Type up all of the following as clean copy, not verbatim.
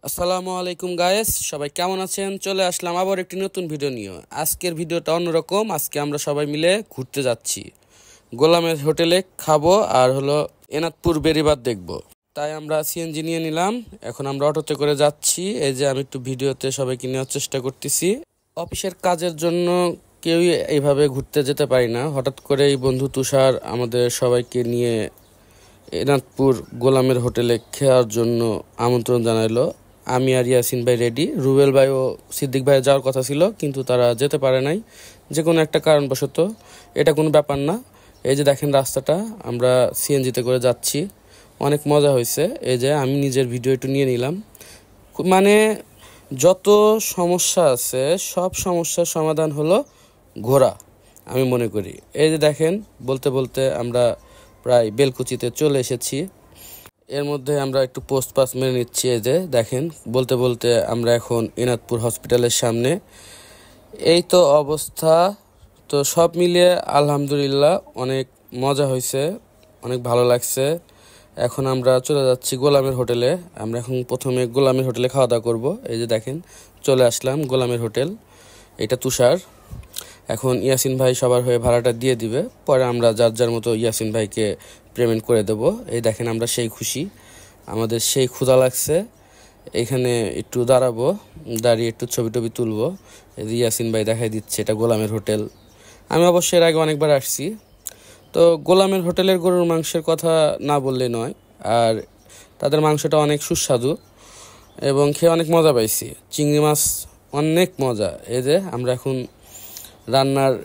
আসসালামু আলাইকুম গায়েস, সবাই কেমন আছেন? চলে আসলাম আবার একটি নতুন ভিডিও নিয়ে। আজকের ভিডিওটা অন্যরকম। আজকে আমরা সবাই মিলে ঘুরতে যাচ্ছি, গোলামের হোটেলে খাবো আর হলো এনাদপুর বেড়িবাঁধ দেখবো। তাই আমরা সিএনজি নিয়ে নিলাম। এখন আমরা অটোতে করে যাচ্ছি। এই যে আমি একটু ভিডিওতে সবাইকে নেওয়ার চেষ্টা করতেছি। অফিসের কাজের জন্য কেউই এইভাবে ঘুরতে যেতে পারি না। হঠাৎ করে এই বন্ধু তুষার আমাদের সবাইকে নিয়ে এনাদপুর গোলামের হোটেলে খাওয়ার জন্য আমন্ত্রণ জানাইলো। আমি আর ইয়াসিন ভাই রেডি। রুবেল ভাই ও সিদ্দিক ভাই যাওয়ার কথা ছিল, কিন্তু তারা যেতে পারে নাই যে কোনো একটা কারণবশত। এটা কোনো ব্যাপার না। এই যে দেখেন রাস্তাটা, আমরা সিএনজিতে করে যাচ্ছি। অনেক মজা হয়েছে। এই যে আমি নিজের ভিডিও একটু নিয়ে নিলাম। মানে যত সমস্যা আছে সব সমস্যার সমাধান হলো ঘোরা, আমি মনে করি। এই যে দেখেন, বলতে বলতে আমরা প্রায় বেলকুচিতে চলে এসেছি। এর মধ্যে আমরা একটু পোস্ট পাস মেরে নিচ্ছি। এই যে দেখেন, বলতে বলতে আমরা এখন এনাদপুর হসপিটালের সামনে। এই তো অবস্থা। তো সব মিলিয়ে আলহামদুলিল্লাহ অনেক মজা হয়েছে, অনেক ভালো লাগছে। এখন আমরা চলে যাচ্ছি গোলামের হোটেলে। আমরা এখন প্রথমে গোলামের হোটেলে খাওয়া দাওয়া করবো। এই যে দেখেন, চলে আসলাম গোলামের হোটেল। এটা তুষার। এখন ইয়াসিন ভাই সবার হয়ে ভাড়াটা দিয়ে দিবে, পরে আমরা যার যার মতো ইয়াসিন ভাইকে পেমেন্ট করে দেব। এই দেখেন, আমরা সেই খুশি, আমাদের সেই ক্ষুধা লাগছে। এখানে একটু দাঁড়াবো, দাঁড়িয়ে একটু ছবি টবি তুলবো। এই যে ইয়াসিন ভাই দেখাই দিচ্ছে এটা গোলামের হোটেল। আমি অবশ্যই এর আগে অনেকবার আসছি। তো গোলামের হোটেলের গরুর মাংসের কথা না বললে নয়। আর তাদের মাংসটা অনেক সুস্বাদু এবং খেয়ে অনেক মজা পাইছি। চিংড়ি মাছ অনেক মজা। এই যে আমরা এখন রান্নার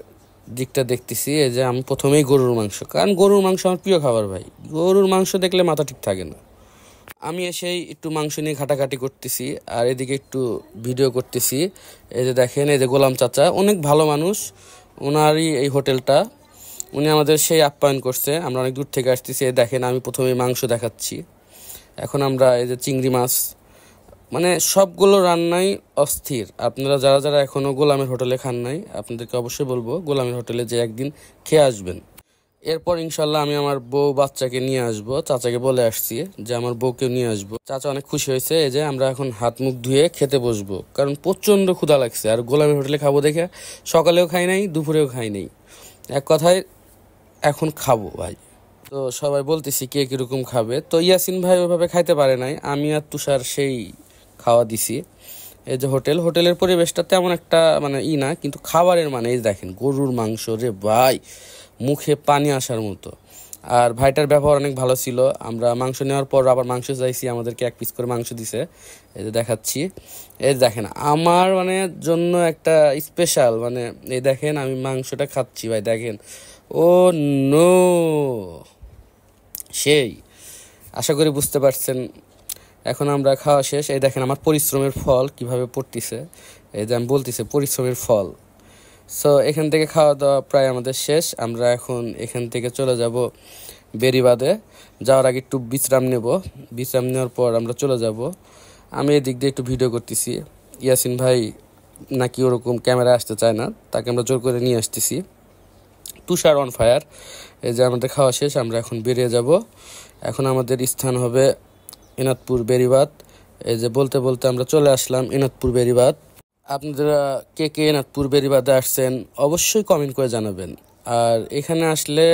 দিকটা দেখতেছি। এই যে আমি প্রথমেই গরুর মাংস, কারণ গরুর মাংস আমার প্রিয় খাবার ভাই। গরুর মাংস দেখলে মাথা ঠিক থাকে না। আমি এসেই একটু মাংস নিয়ে ঘাটাঘাটি করতেছি আর এদিকে একটু ভিডিও করতেছি। এই যে দেখেন, এই যে গোলাম চাচা অনেক ভালো মানুষ, ওনারই এই হোটেলটা। উনি আমাদের সেই আপ্যায়ন করছে। আমরা অনেক দূর থেকে আসতেছি। এই দেখেন, আমি প্রথমে মাংস দেখাচ্ছি। এখন আমরা এই যে চিংড়ি মাছ, মানে সবগুলো রান্নাই অস্থির। আপনারা যারা যারা এখনও গোলামের হোটেলে খান নাই, আপনাদেরকে অবশ্যই বলবো গোলামের হোটেলে যে একদিন খেয়ে আসবেন। এরপর ইনশাল্লাহ আমি আমার বউ বাচ্চাকে নিয়ে আসবো। চাচাকে বলে আসছি যে আমার বউকে নিয়ে আসবো। চাচা অনেক খুশি হয়েছে। এই যে আমরা এখন হাত মুখ ধুয়ে খেতে বসবো, কারণ প্রচণ্ড ক্ষুধা লাগছে। আর গোলামের হোটেলে খাবো দেখে সকালেও খাই নাই, দুপুরেও খাই নাই। এক কথায় এখন খাবো ভাই। তো সবাই বলতেছি কে কীরকম খাবে। তো ইয়াসিন ভাই ওইভাবে খাইতে পারে নাই, আমি আর তুষার সেই খাওয়া দিছি। এই যে হোটেলের পরিবেশটা তেমন একটা মানে না, কিন্তু খাবারের মানে এই দেখেন গরুর মাংস রে ভাই, মুখে পানি আসার মতো। আর ভাইটার ব্যবহার অনেক ভালো ছিল। আমরা মাংস নেওয়ার পর আবার মাংস চাইছি, আমাদেরকে এক পিস করে মাংস দিছে। এই যে দেখাচ্ছি। এই দেখেন আমার মানে জন্য একটা স্পেশাল, মানে এই দেখেন আমি মাংসটা খাচ্ছি ভাই, দেখেন। ও নো, সেই আশা করি বুঝতে পারছেন। এখন আমরা খাওয়া শেষ। এই দেখেন আমার পরিশ্রমের ফল কিভাবে পড়তেছে। এই যে আমি বলতেছি পরিশ্রমের ফল। সো এখান থেকে খাওয়া দাওয়া প্রায় আমাদের শেষ। আমরা এখন এখান থেকে চলে যাব বেড়িবাঁধে। যাওয়ার আগে একটু বিশ্রাম নেব। বিশ্রাম নেওয়ার পর আমরা চলে যাব। আমি এদিক দিয়ে একটু ভিডিও করতেছি। ইয়াসিন ভাই নাকি ওরকম ক্যামেরা আসতে চায় না, তাকে আমরা জোর করে নিয়ে আসতেছি। তুষার অন ফায়ার। এই যে আমাদের খাওয়া শেষ, আমরা এখন বেরিয়ে যাব। এখন আমাদের স্থান হবে এনাদপুর বেড়িবাঁধ। এই যে বলতে বলতে আমরা চলে আসলাম এনাদপুর বেড়িবাঁধ। আপনারা কে কে এনাদপুর বেড়িবাঁধে আসছেন অবশ্যই কমেন্ট করে জানাবেন। আর এখানে আসলে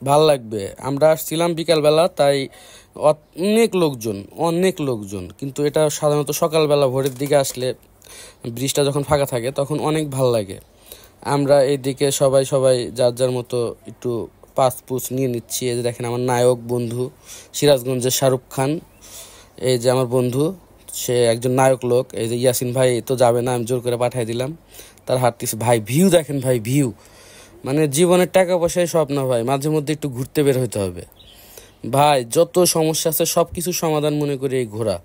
ভাল লাগবে। আমরা আসছিলাম বিকালবেলা, তাই অনেক লোকজন, কিন্তু এটা সাধারণত সকালবেলা ভোরের দিকে আসলে ব্রিজটা যখন ফাঁকা থাকে তখন অনেক ভাল লাগে। আমরা এইদিকে সবাই সবাই যার যার মতো একটু পাসপুস নিয়ে নিচ্ছি। এই যে দেখেন আমার নায়ক বন্ধু সিরাজগঞ্জের শাহরুখ খান। এই যে আমার বন্ধু, সে একজন নায়ক লোক। এই যে ইয়াসিন ভাই তো যাবে না, আমি জোর করে পাঠিয়ে দিলাম। তার হাঁটতেছে ভাই, ভিউ দেখেন ভাই, ভিউ মানে জীবনের টাকা পয়সায় সব না ভাই, মাঝে মধ্যে একটু ঘুরতে বের হতে হবে ভাই। যত সমস্যা আছে সব কিছু সমাধান মনে করি এই ঘোরা।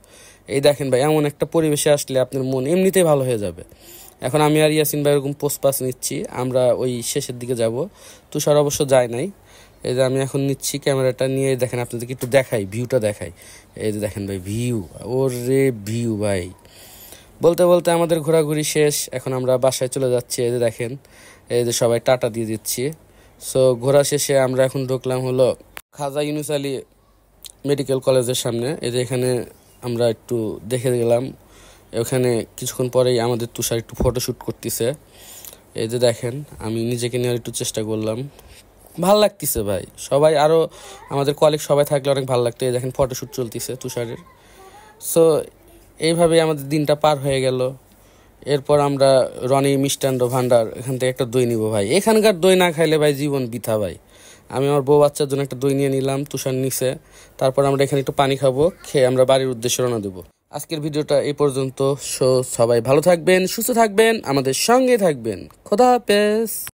এই দেখেন ভাই, এমন একটা পরিবেশে আসলে আপনার মন এমনিতেই ভালো হয়ে যাবে। এখন আমি আর ইয়াসিন ভাই এরকম পোস্ট পাস নিচ্ছি, আমরা ওই শেষের দিকে যাব। তুষার অবশ্য যায় নাই। এই যে আমি এখন নিচ্ছি ক্যামেরাটা নিয়ে। দেখেন আপনাদেরকে একটু দেখাই, ভিউটা দেখাই। এই যে দেখেন ভাই ভিউ, ওরে ভিউ ভাই। বলতে বলতে আমাদের ঘোরাঘুরি শেষ। এখন আমরা বাসায় চলে যাচ্ছি। এই যে দেখেন, এই যে সবাই টাটা দিয়ে দিচ্ছি। সো ঘোরা শেষে আমরা এখন ঢুকলাম হলো খাজা ইউনুস আলী মেডিকেল কলেজের সামনে। এই যে এখানে আমরা একটু দেখে গেলাম ওখানে কিছুক্ষণ পরেই আমাদের তুষার একটু ফটোশ্যুট করতেছে। এই যে দেখেন, আমি নিজেকে নেওয়ার একটু চেষ্টা করলাম, ভাল লাগতেছে ভাই। সবাই আরও আমাদের কলিগ সবাই থাকলে অনেক ভালো লাগতো। এই দেখেন ফটোশ্যুট চলতেছে তুষারের। সো এইভাবেই আমাদের দিনটা পার হয়ে গেল। এরপর আমরা রনি মিষ্টান্ন ভান্ডার এখান থেকে একটা দই নিব ভাই। এখানকার দই না খাইলে ভাই জীবন বৃথা ভাই। আমি আমার বউ বাচ্চার জন্য একটা দই নিয়ে নিলাম, তুষার নিচে। তারপর আমরা এখানে একটু পানি খাবো, খেয়ে আমরা বাড়ির উদ্দেশ্যে রওনা দেবো। আজকের ভিডিওটা এই পর্যন্ত। সবাই ভালো থাকবেন, সুস্থ থাকবেন, আমাদের সঙ্গে থাকবেন। খোদা হাফেজ।